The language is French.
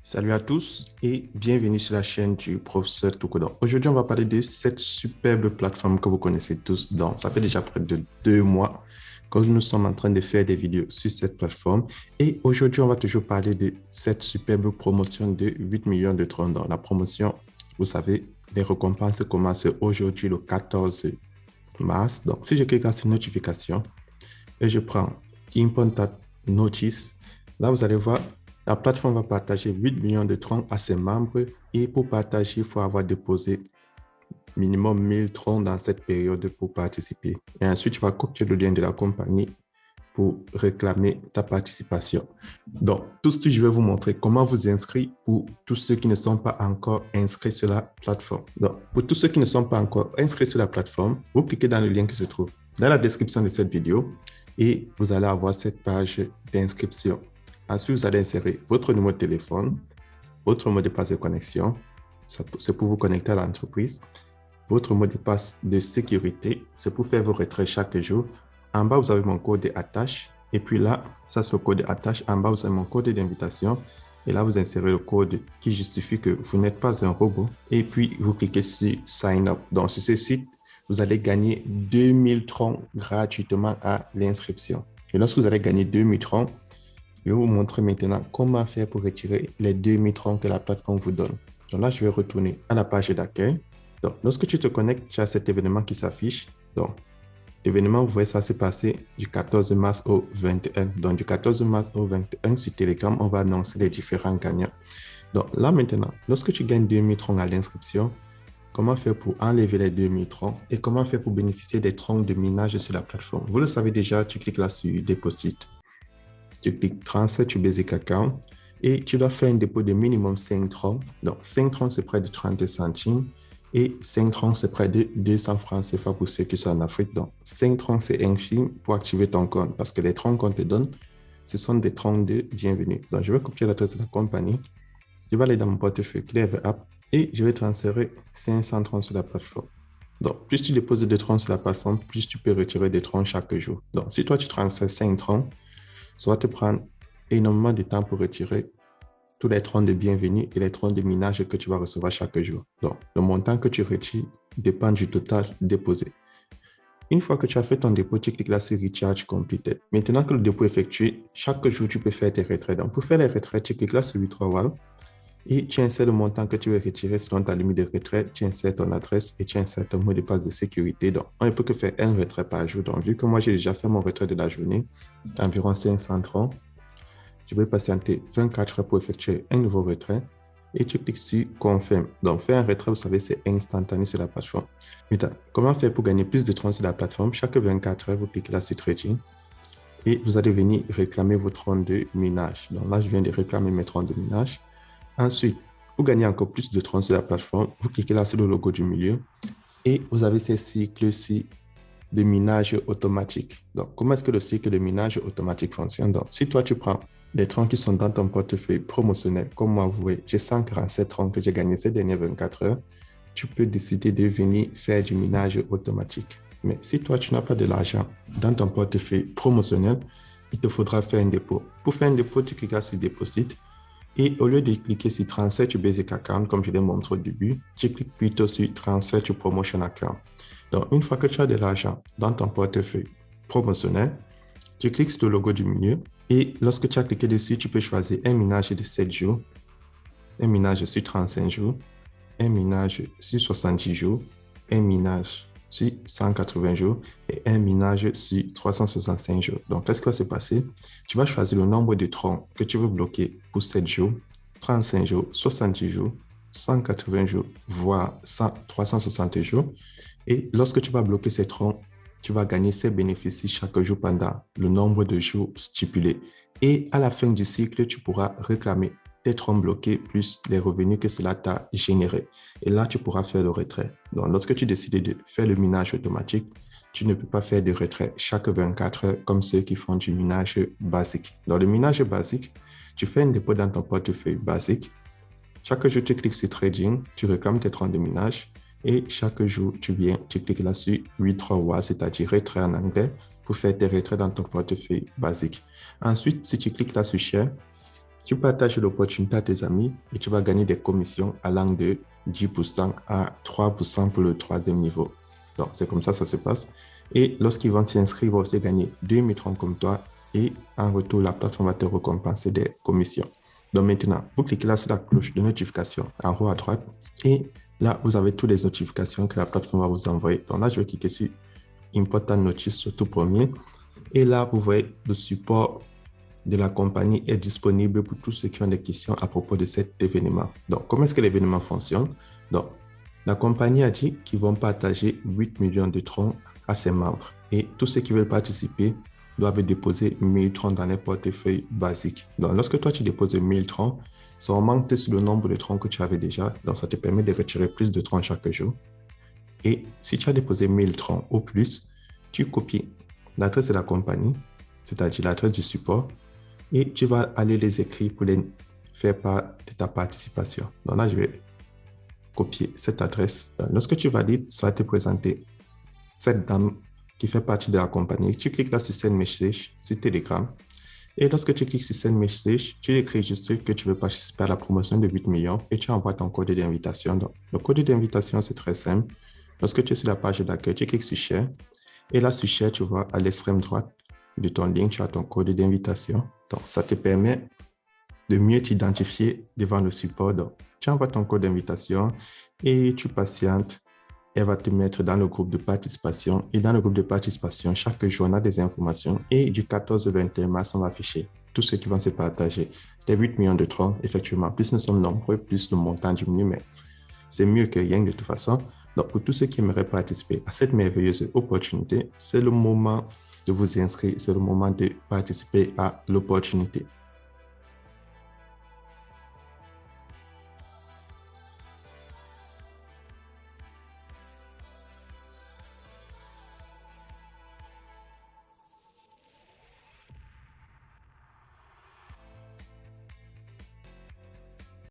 Salut à tous et bienvenue sur la chaîne du professeur Toukoudon. Aujourd'hui, on va parler de cette superbe plateforme que vous connaissez tous. Donc, ça fait déjà près de 2 mois que nous sommes en train de faire des vidéos sur cette plateforme. Et aujourd'hui, on va toujours parler de cette superbe promotion de 8 millions de troncs. Donc, la promotion, vous savez, les récompenses commencent aujourd'hui le 14 mars. Donc, si je clique là sur notification et je prends Important Notice, là, vous allez voir, la plateforme va partager 8 millions de troncs à ses membres et pour partager, il faut avoir déposé minimum 1000 troncs dans cette période pour participer. Et ensuite, tu vas copier le lien de la compagnie pour réclamer ta participation. Donc, tout ce que je vais vous montrer, comment vous inscrire pour tous ceux qui ne sont pas encore inscrits sur la plateforme. Donc, pour tous ceux qui ne sont pas encore inscrits sur la plateforme, vous cliquez dans le lien qui se trouve dans la description de cette vidéo et vous allez avoir cette page d'inscription. Ensuite, vous allez insérer votre numéro de téléphone, votre mot de passe de connexion, c'est pour vous connecter à l'entreprise, votre mot de passe de sécurité, c'est pour faire vos retraits chaque jour. En bas, vous avez mon code d'attache. Et puis là, ça c'est le code d'attache. En bas, vous avez mon code d'invitation. Et là, vous insérez le code qui justifie que vous n'êtes pas un robot. Et puis, vous cliquez sur Sign Up. Donc, sur ce site, vous allez gagner 2000 troncs gratuitement à l'inscription. Et lorsque vous allez gagner 2000 troncs, je vais vous montrer maintenant comment faire pour retirer les 2000 troncs que la plateforme vous donne. Donc là, je vais retourner à la page d'accueil. Donc, lorsque tu te connectes, tu as cet événement qui s'affiche. Donc, l'événement, vous voyez, ça s'est passé du 14 mars au 21. Donc, du 14 mars au 21, sur Telegram, on va annoncer les différents gagnants. Donc, là maintenant, lorsque tu gagnes 2000 troncs à l'inscription, comment faire pour enlever les 2000 troncs et comment faire pour bénéficier des troncs de minage sur la plateforme. Vous le savez déjà, tu cliques là sur Deposit. Tu cliques Transfer to Basic Account et tu dois faire un dépôt de minimum 5 troncs. Donc, 5 troncs, c'est près de 30 centimes. Et 5 troncs, c'est près de 200 francs CFA pour ceux qui sont en Afrique. Donc, 5 troncs, c'est infime pour activer ton compte parce que les troncs qu'on te donne, ce sont des troncs de bienvenue. Donc, je vais copier l'adresse de la compagnie. Je vais aller dans mon portefeuille Clever App et je vais transférer 500 troncs sur la plateforme. Donc, plus tu déposes des troncs sur la plateforme, plus tu peux retirer des troncs chaque jour. Donc, si toi, tu transfères 5 troncs, ça va te prendre énormément de temps pour retirer tous les troncs de bienvenue et les troncs de minage que tu vas recevoir chaque jour. Donc, le montant que tu retires dépend du total déposé. Une fois que tu as fait ton dépôt, tu cliques là sur Recharge Completed. Maintenant que le dépôt est effectué, chaque jour, tu peux faire tes retraits. Donc, pour faire les retraits, tu cliques là sur Withdrawal et tu insères le montant que tu veux retirer selon ta limite de retrait. Tu insères ton adresse et tu insères ton mot de passe de sécurité. Donc, on ne peut que faire un retrait par jour. Donc, vu que moi, j'ai déjà fait mon retrait de la journée, environ 500 troncs, je vais patienter 24 heures pour effectuer un nouveau retrait et tu cliques sur Confirm. Donc, faire un retrait, vous savez, c'est instantané sur la plateforme. Maintenant, comment faire pour gagner plus de troncs sur la plateforme? Chaque 24 heures, vous cliquez là sur Trading et vous allez venir réclamer vos troncs de minage. Donc là, je viens de réclamer mes troncs de minage. Ensuite, pour gagner encore plus de troncs sur la plateforme, vous cliquez là sur le logo du milieu et vous avez ces cycles-ci de minage automatique. Donc, comment est-ce que le cycle de minage automatique fonctionne? Donc, si toi, tu prends les troncs qui sont dans ton portefeuille promotionnel, comme moi, vous voyez, j'ai 147 troncs que j'ai gagnés ces dernières 24 heures, tu peux décider de venir faire du minage automatique. Mais si toi, tu n'as pas de l'argent dans ton portefeuille promotionnel, il te faudra faire un dépôt. Pour faire un dépôt, tu cliques sur Deposit et au lieu de cliquer sur Transfer to Basic Account, comme je l'ai montré au début, tu cliques plutôt sur Transfer to Promotion Account. Donc, une fois que tu as de l'argent dans ton portefeuille promotionnel, tu cliques sur le logo du milieu et lorsque tu as cliqué dessus, tu peux choisir un minage de 7 jours, un minage sur 35 jours, un minage sur 70 jours, un minage sur 180 jours et un minage sur 365 jours. Donc, qu'est-ce qui va se passer? Tu vas choisir le nombre de troncs que tu veux bloquer pour 7 jours, 35 jours, 70 jours, 180 jours, voire 360 jours. Et lorsque tu vas bloquer ces troncs, tu vas gagner ces bénéfices chaque jour pendant le nombre de jours stipulé. Et à la fin du cycle, tu pourras réclamer tes troncs bloqués plus les revenus que cela t'a généré. Et là, tu pourras faire le retrait. Donc, lorsque tu décides de faire le minage automatique, tu ne peux pas faire de retrait chaque 24 heures comme ceux qui font du minage basique. Dans le minage basique, tu fais un dépôt dans ton portefeuille basique. Chaque jour, tu cliques sur Trading, tu réclames tes troncs de minage. Et chaque jour, tu cliques là sur Withdrawal, c'est-à-dire retrait en anglais, pour faire tes retraits dans ton portefeuille basique. Ensuite, si tu cliques là sur Share, Tu partages l'opportunité à tes amis et tu vas gagner des commissions allant de 10% à 3% pour le troisième niveau. Donc, c'est comme ça se passe. Et lorsqu'ils vont s'y inscrire, ils vont aussi gagner 2000 troncs comme toi et en retour, la plateforme va te récompenser des commissions. Donc maintenant, vous cliquez là sur la cloche de notification en haut à droite et là, vous avez toutes les notifications que la plateforme va vous envoyer. Donc là, je vais cliquer sur Important Notice sur tout premier. Et là, vous voyez le support de la compagnie est disponible pour tous ceux qui ont des questions à propos de cet événement. Donc, comment est-ce que l'événement fonctionne? Donc, la compagnie a dit qu'ils vont partager 8 millions de troncs à ses membres. Et tous ceux qui veulent participer doivent déposer 1000 troncs dans les portefeuilles basiques. Donc, lorsque toi, tu déposes 1000 troncs, ça augmente sur le nombre de troncs que tu avais déjà. Donc, ça te permet de retirer plus de troncs chaque jour. Et si tu as déposé 1000 troncs ou plus, tu copies l'adresse de la compagnie, c'est-à-dire l'adresse du support, et tu vas aller les écrire pour les faire part de ta participation. Donc là, je vais copier cette adresse. Lorsque tu valides, ça va te présenter cette dame qui fait partie de la compagnie. Tu cliques là sur Send Message sur Telegram. Et lorsque tu cliques sur Send Message, tu écris juste que tu veux participer à la promotion de 8 millions et tu envoies ton code d'invitation. Donc, le code d'invitation, c'est très simple. Lorsque tu es sur la page d'accueil, tu cliques sur Share. Et là, sur Share, tu vois à l'extrême droite de ton lien, tu as ton code d'invitation. Donc, ça te permet de mieux t'identifier devant le support. Donc, tu envoies ton code d'invitation et tu patientes. Elle va te mettre dans le groupe de participation. Et dans le groupe de participation, chaque jour, on a des informations. Et du 14 au 21 mars, on va afficher tous ceux qui vont se partager. Les 8 millions de troncs, effectivement, plus nous sommes nombreux, plus le montant diminue, mais c'est mieux que rien de toute façon. Donc, pour tous ceux qui aimeraient participer à cette merveilleuse opportunité, c'est le moment de vous inscrire, c'est le moment de participer à l'opportunité.